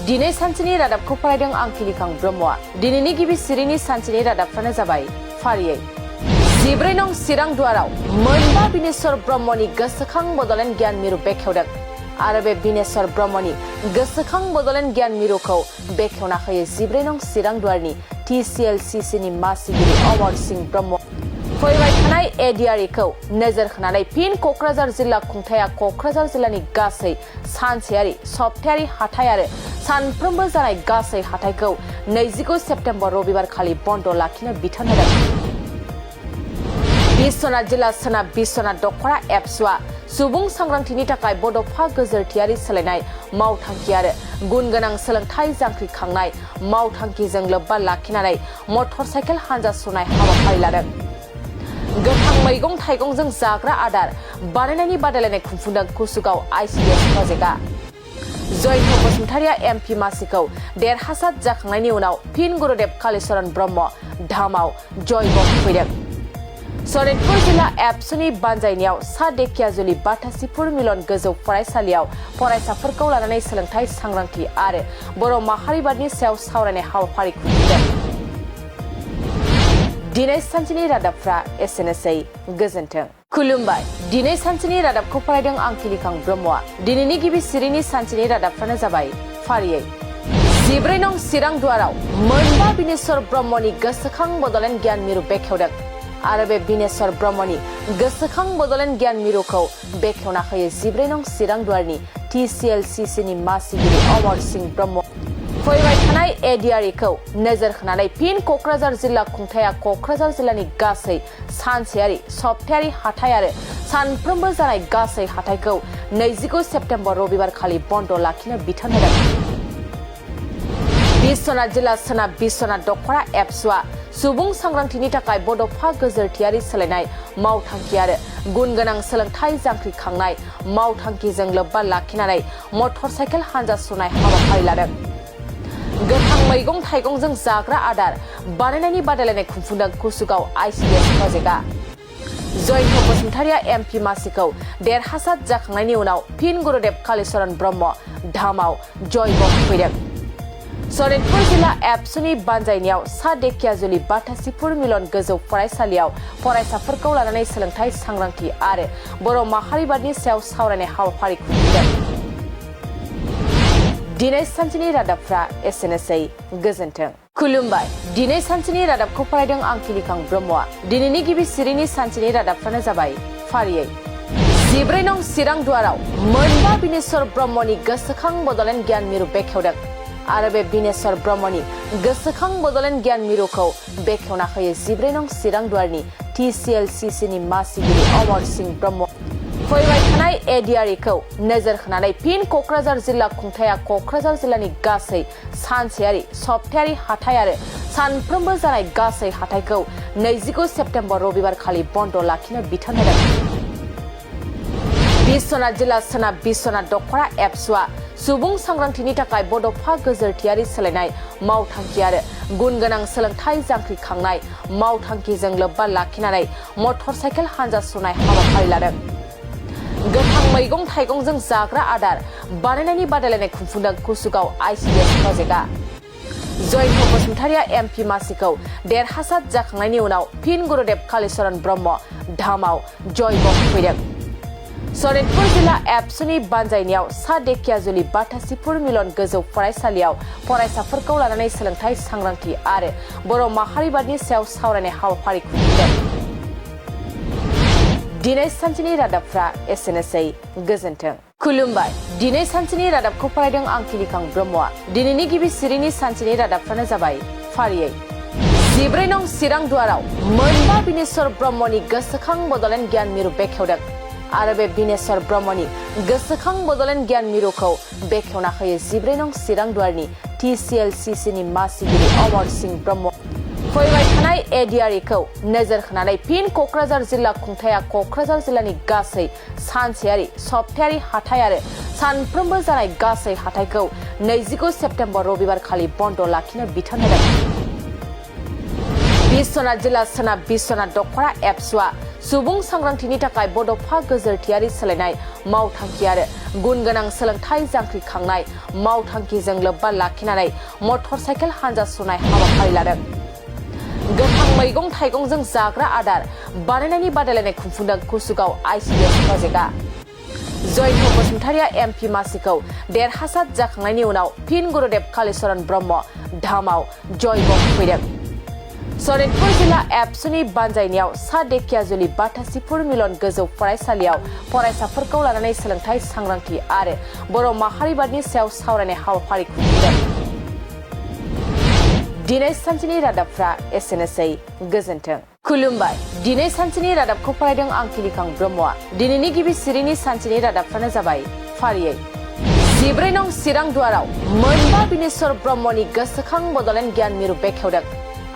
दिनै सानसेनि रादाबखौ फरायदों आं किलिखां ब्रह्मआ। दिनैनि गिबि सिरिनि सानसेनि रादाबफ्रानो जाबाय फारियै 14 नं चिरां दुवाराव मोनबा बिनेश्वर ब्रह्मनि गोसोखां बड'लेण्ड गियान मिरु बेखेवदों आरो बे बिनेश्वर ब्रह्मनि गोसोखां बड'लेण्ड गियान मिरुखौ बेखेवना होयो 14 नं चिरां दुवारनि TCLCC नि मासिगिरि अमर सिंह ब्रह्म। फैबाय थानाय एडिआरखौ नोजोर होनानै फिन क'क्राझार जिल्ला खुंथाया क'क्राझार जिल्लानि गासै सानसेयारि सप्तायारि हाथाइ आरो सानफ्रोमबो जानाय गासै हाथाइखौ 29 सेप्तेम्बर रबिबार खालि बन्द लाखिनो बिथोन होदों। बिश्वनाथ जिल्ला सोनाब बिश्वनाथ दख'रा एबसुआ सुबुं सांग्रांथिनि थाखाय बड'फा गोजोरथियारि सोलायनाय मावथांखि आरो गुन गोनां सोलोंथाइ जांख्रिखांनाय मावथांखिजों लोब्बा लाखिनानै मटर साइकेल हानजा सुनाय हाबाफारि लादों। गोथां मैगं थाइगंजों जाग्रा आदार बानायनायनि बादायलायनाय खुंफुंदों कुसुगाव ICDS प्रजेक्टआ। जयन्त बसुमतारिया MP मासिखौ देरहासार जाखांनायनि उनाव फिन गुरुदेव कालीचरण ब्रह्म धामाव जयग होफैदों। सनितपुर जिल्ला एबसुनि बानजायनायाव सा धेकियाजुलि बाथासिपुर मिलन गोजौ फरायसालियाव फरायसाफोरखौ लानानै सोलोंथाइ सांग्रांथि आरो बर' माहारिबादनि सायाव सावरायनाय हाबाफारि खुंफुंदों। दिनै सानसेनि रादाबफ्रा एसेनोसै। गोजोन्थों। खुलुमबाय। दिनै सानसेनि रादाबखौ फरायदों आं किलिखां ब्रह्मआ। दिनैनि गिबि सिरिनि सानसेनि रादाबफ्रानो जाबाय फारियै 14 नं चिरां दुवाराव मोनबा बिनेश्वर ब्रह्मनि गोसोखां बड'लेण्ड गियान मिरु बेखेवदों आरो बे बिनेश्वर ब्रह्मनि गोसोखां बड'लेण्ड गियान मिरुखौ बेखेवना होयो 14 नं चिरां दुवारनि TCLCC नि मासिगिरि अमर सिंह ब्रह्म। फैबाय थानाय एडिआरखौ नोजोर होनानै फिन क'क्राझार जिल्ला खुंथाया क'क्राझार जिल्लानि गासै सानसेयारि सप्तायारि हाथाइ आरो सानफ्रोमबो जानाय गासै हाथाइखौ 29 सेप्तेम्बर रबिबार खालि बन्द लाखिनो बिथोन होदों। बिश्वनाथ जिल्ला सोनाब बिश्वनाथ दख'रा एबसुआ सुबुं सांग्रांथिनि थाखाय बड'फा गोजोरथियारि सोलायनाय मावथांखि आरो गुन गोनां सोलोंथाइ जांख्रिखांनाय मावथांखिजों लोब्बा लाखिनानै मटर साइकेल हानजा सुनाय हाबाफारि लादों। गोथां मैगं थाइगंजों जाग्रा आदार बानायनायनि बादायलायनाय खुंफुंदों कुसुगाव ICDS प्रजेक्टआ। जयन्त बसुमतारिया MP मासिखौ देरहासार जाखांनायनि उनाव फिन गुरुदेव कालीचरण ब्रह्म धामाव जयग होफैदों। सनितपुर जिल्ला एबसुनि बानजायनायाव सा धेकियाजुलि बाथासिपुर मिलन गोजौ फरायसालियाव फरायसाफोरखौ लानानै सोलोंथाइ सांग्रांथि आरो बर' माहारिबादनि सायाव सावरायनाय हाबाफारि खुंफुंदों। दिनै सानसेनि रादाबफ्रा एसेनोसै। गोजोन्थों। खुलुमबाय। दिनै सानसेनि रादाबखौ फरायदों आं किलिखां ब्रह्मआ। दिनैनि गिबि सिरिनि सानसेनि रादाबफ्रानो जाबाय फारियै 14 नं चिरां दुवाराव मोनबा बिनेश्वर ब्रह्मनि गोसोखां बड'लेण्ड गियान मिरु बेखेवदों आरो बे बिनेश्वर ब्रह्मनि गोसोखां बड'लेण्ड गियान मिरुखौ बेखेवना होयो 14 नं चिरां दुवारनि TCLCC नि मासिगिरि अमर सिंह ब्रह्म। फैबाय थानाय एडिआरखौ नोजोर होनानै फिन क'क्राझार जिल्ला खुंथाया क'क्राझार जिल्लानि गासै सानसेयारि सप्तायारि हाथाइ आरो सानफ्रोमबो जानाय गासै हाथाइखौ 29 सेप्तेम्बर रबिबार खालि बन्द लाखिनो बिथोन होदों। बिश्वनाथ जिल्ला सोनाब बिश्वनाथ दख'रा एबसुआ सुबुं सांग्रांथिनि थाखाय बड'फा गोजोरथियारि सोलायनाय मावथांखि आरो गुन गोनां सोलोंथाइ जांख्रिखांनाय मावथांखिजों लोब्बा लाखिनानै मटर साइकेल हानजा सुनाय हाबाफारि लादों। गोथां मैगं थाइगंजों जाग्रा आदार बानायनायनि बादायलायनाय खुंफुंदों कुसुगाव ICDS प्रजेक्टआ। जयन्त बसुमतारिया MP मासिखौ देरहासार जाखांनायनि उनाव फिन गुरुदेव कालीचरण ब्रह्म धामाव जयग होफैदों। सनितपुर जिल्ला एबसुनि बानजायनायाव सा धेकियाजुलि बाथासिपुर मिलन गोजौ फरायसालियाव फरायसाफोरखौ लानानै सोलोंथाइ सांग्रांथि आरो बर' माहारिबादनि सायाव सावरायनाय हाबाफारि खुंफुंदों। दिनै सानसेनि रादाबफ्रा एसेनोसै। गोजोन्थों। खुलुमबाय। दिनै सानसेनि रादाबखौ फरायदों आं किलिखां ब्रह्मआ। दिनैनि गिबि सिरिनि सानसेनि रादाबफ्रानो जाबाय फारियै 14 नं चिरां दुवाराव मोनबा बिनेश्वर ब्रह्मनि गोसोखां बड'लेण्ड गियान मिरु बेखेवदों आरो बे बिनेश्वर ब्रह्मनि गोसोखां बड'लेण्ड गियान मिरुखौ बेखेवना होयो 14 नं चिरां दुवारनि TCLCC नि मासिगिरि अमर सिंह ब्रह्म। फैबाय थानाय एडिआरखौ नोजोर होनानै फिन क'क्राझार जिल्ला खुंथाया क'क्राझार जिल्लानि गासै सानसेयारि सप्तायारि हाथाइ आरो सानफ्रोमबो जानाय गासै हाथाइखौ 29 सेप्तेम्बर रबिबार खालि बन्द लाखिनो बिथोन होदों। बिश्वनाथ जिल्ला सोनाब बिश्वनाथ दख'रा एबसुआ सुबुं सांग्रांथिनि थाखाय बड'फा गोजोरथियारि सोलायनाय मावथांखि आरो गुन गोनां सोलोंथाइ जांख्रिखांनाय मावथांखिजों लोब्बा लाखिनानै मटर साइकेल हानजा सुनाय हाबाफारि लादों। गोथां मैगं थाइगंजों जाग्रा आदार बानायनायनि बादायलायनाय खुंफुंदों कुसुगाव ICDS प्रजेक्टआ। जयन्त बसुमतारिया MP मासिखौ देरहासार जाखांनायनि उनाव फिन गुरुदेव कालीचरण ब्रह्म धामाव जयग होफैदों। सनितपुर जिल्ला एबसुनि बानजायनायाव सा धेकियाजुलि बाथासिपुर मिलन गोजौ फरायसालियाव फरायसाफोरखौ लानानै सोलोंथाइ सांग्रांथि आरो बर' माहारिबादनि सायाव सावरायनाय हाबाफारि खुंफुंदों। दिनै सानसेनि रादाबफ्रा एसेनोसै, गोजोन्थों। खुलुमबाय। दिनै सानसेनि रादाबखौ फरायदों आं किलिखां ब्रह्मआ। दिनैनि गिबि सिरिनि सानसेनि रादाबफ्रानो जाबाय फारियै 14 नं चिरां दुवाराव मोनबा बिनेश्वर ब्रह्मनि गोसोखां बड'लेण्ड गियान मिरु बेखेवदों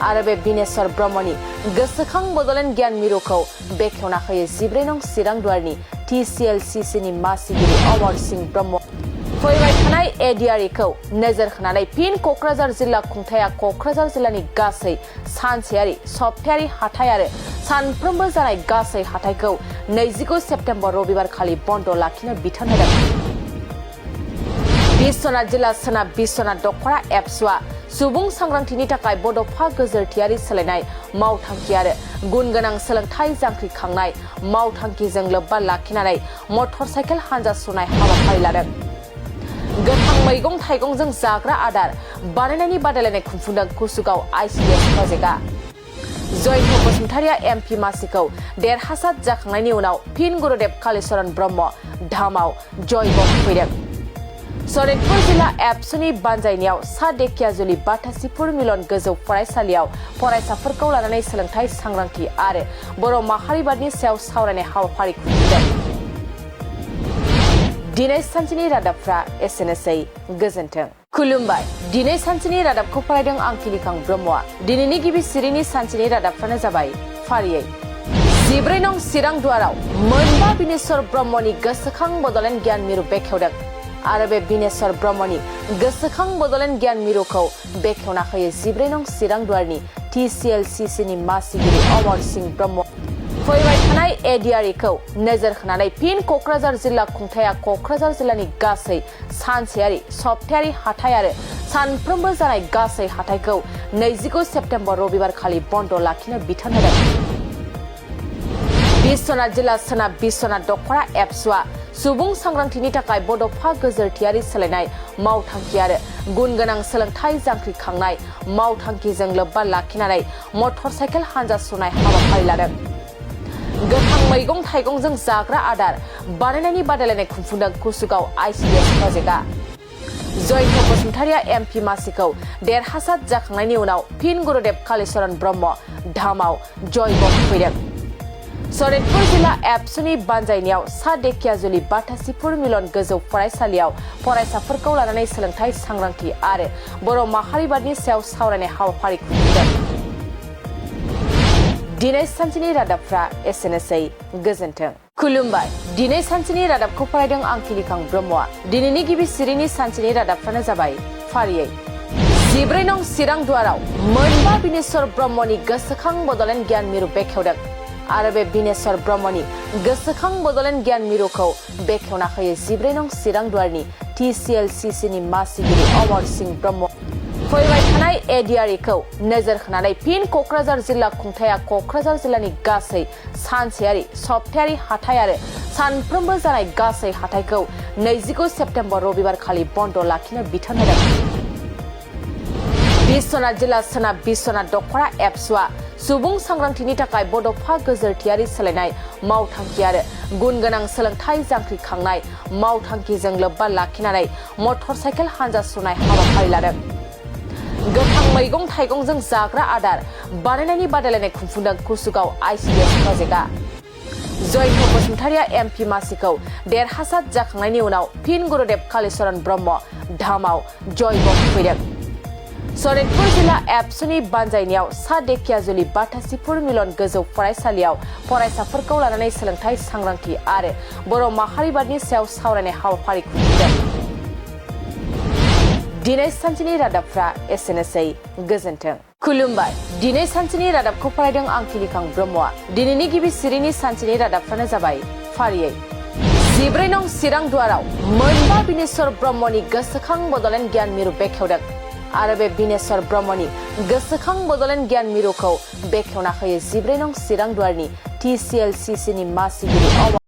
आरो बे बिनेश्वर ब्रह्मनि गोसोखां बड'लेण्ड गियान मिरुखौ बेखेवना होयो 14 नं चिरां दुवारनि TCLCCनि मासिगिरि अमर सिंह ब्रह्म। फैबाय थानाय एडिआरइखौ नोजोर होनानै फिन क'क्राझार जिल्ला खुंथाया क'क्राझार जिल्लानि गासै सानसेयारि सप्तायारि हाथाइ आरो सानफ्रोमबो जानाय गासै हाथाइखौ 29 सेप्तेम्बर रबिबार खालि बन्द लाखिनो बिथोन होदों। बिश्वनाथ जिल्ला सोनाब बिश्वनाथ दख'रा एबसुआ सुबुं सांग्रांथिनि थाखाय बड'फा गोजोरथियारि सोलायनाय मावथांखि आरो गुन गोनां सोलोंथाइ जांख्रिखांनाय मावथांखिजों लोब्बा लाखिनानै मटर साइकेल हानजा सुनाय हाबाफारि लादों। गोथां मैगं थाइगंजों जाग्रा आदार बानायनायनि बादायलायनाय खुंफुंदों कुसुगाव ICDS प्रजेक्टआ। जयन्त बसुमतारिया MP मासिखौ देरहासार जाखांनायनि उनाव फिन गुरुदेव कालीचरण ब्रह्म धामाव जयग होफैदों। सनितपुर जिल्ला एबसुनि बानजायनायाव सा धेकियाजुलि बाथासिपुर मिलन गोजौ फरायसालियाव फरायसाफोरखौ लानानै सोलोंथाइ सांग्रांथि आरो बर' माहारिबादनि सायाव सावरायनाय हाबाफारि खुंफुंदों। दिनै सानसेनि रादाबफ्रा एसेनोसै, गोजोन्थों। खुलुमबाय। दिनै सानसेनि रादाबखौ फरायदों आं किलिखां ब्रह्मआ। दिनैनि गिबि सिरिनि सानसेनि रादाबफ्रानो जाबाय फारियै 14 नं चिरां दुवाराव मोनबा बिनेश्वर ब्रह्मनि गोसोखां बड'लेण्ड गियान मिरु बेखेवदों आरो बे बिनेश्वर ब्रह्मनि गोसोखां बड'लेण्ड गियान मिरुखौ बेखेवना होयो 14 नं चिरां दुवारनि TCLCCनि मासिगिरि अमर सिंह ब्रह्म। फैबाय थानाय एडिआरइखौ नोजोर होनानै फिन क'क्राझार जिल्ला खुंथाया क'क्राझार जिल्लानि गासै सानसेयारि सप्तायारि हाथाइ आरो सानफ्रोमबो जानाय गासै हाथाइखौ 29 सेप्तेम्बर रबिबार खालि बन्द लाखिनो बिथोन होदों। बिश्वनाथ जिल्ला सोनाब बिश्वनाथ दख'रा एबसुआ सुबुं सांग्रांथिनि थाखाय बड'फा गोजोरथियारि सोलायनाय मावथांखि आरो गुन गोनां सोलोंथाइ जांख्रिखांनाय मावथांखिजों लोब्बा लाखिनानै मटर साइकेल हानजा सुनाय हाबाफारि लादों। गोथां मैगं थाइगंजों जाग्रा आदार बानायनायनि बादायलायनाय खुंफुंदों कुसुगाव ICDS प्रजेक्टआ। जयन्त बसुमतारिया MP मासिखौ देरहासार जाखांनायनि उनाव फिन गुरुदेव कालीचरण ब्रह्म धामाव जयग होफैदों। सनितपुर जिल्ला एबसुनि बानजायनायाव सा धेकियाजुलि बाथासिपुर मिलन गोजौ फरायसालियाव फरायसाफोरखौ लानानै सोलोंथाइ सांग्रांथि आरो बर' माहारिबादनि सायाव सावरायनाय हाबाफारि खुंफुंदों। दिनै सानसेनि रादाबफ्रा एसेनोसै, गोजोन्थों। खुलुमबाय। दिनै सानसेनि रादाबखौ फरायदों आं किलिखां ब्रह्मआ। दिनैनि गिबि सिरिनि सानसेनि रादाबफ्रानो जाबाय फारियै 14 नं चिरां दुवाराव मोनबा बिनेश्वर ब्रह्मनि गोसोखां बड'लेण्ड गियान मिरु बेखेवदों आरो बे बिनेश्वर ब्रह्मनि गोसोखां बड'लेण्ड गियान मिरुखौ बेखेवना होयो 14 नं चिरां दुवारनि TCLCCनि मासिगिरि अमर सिंह ब्रह्म। फैबाय थानाय एडिआरइखौ नोजोर होनानै फिन क'क्राझार जिल्ला खुंथाया क'क्राझार जिल्लानि गासै सानसेयारि सप्तायारि हाथाइ आरो सानफ्रोमबो जानाय गासै हाथाइखौ 29 सेप्तेम्बर रबिबार खालि बन्द लाखिनो बिथोन होदों। बिश्वनाथ जिल्ला सोनाब बिश्वनाथ दख'रा एबसुआ सुबुं सांग्रांथिनि थाखाय बड'फा गोजोरथियारि सोलायनाय मावथांखि आरो गुन गोनां सोलोंथाइ जांख्रिखांनाय मावथांखिजों लोब्बा लाखिनानै मटर साइकेल हानजा सुनाय हाबाफारि लादों। गोथां मैगं थाइगंजों जाग्रा आदार बानायनायनि बादायलायनाय खुंफुंदों कुसुगाव ICDS प्रजेक्टआ। जयन्त बसुमतारिया MP मासिखौ देरहासार जाखांनायनि उनाव फिन गुरुदेव कालीचरण ब्रह्म धामाव जयग होफैदों। सनितपुर जिल्ला एबसुनि बानजायनायाव सा धेकियाजुलि बाथासिपुर मिलन गोजौ फरायसालियाव फरायसाफोरखौ लानानै सोलोंथाइ सांग्रांथि आरो बर' माहारिबादनि सायाव सावरायनाय हाबाफारि खुंफुंदों। दिनै सानसेनि रादाबफ्रा एसेनोसै, गोजोन्थों। खुलुमबाय दिनै सानसेनि रादाबखौ फरायदों आं किलिखां ब्रह्मआ दिनैनि गिबि सिरिनि सानसेनि रादाबफ्रानो जाबाय फारियै 14 नं चिरां दुवाराव मोनबा बिनेश्वर ब्रह्मनि गोसोखां बड'लेण्ड गियान मिरु बेखेवदों आरो बे बिनेश्वर ब्रह्मनि गोसोखां बड'लेण्ड गियान मिरुखौ बेखेवना होयो 14 नं चिरां दुवारनि TCLCC नि मासिगिरि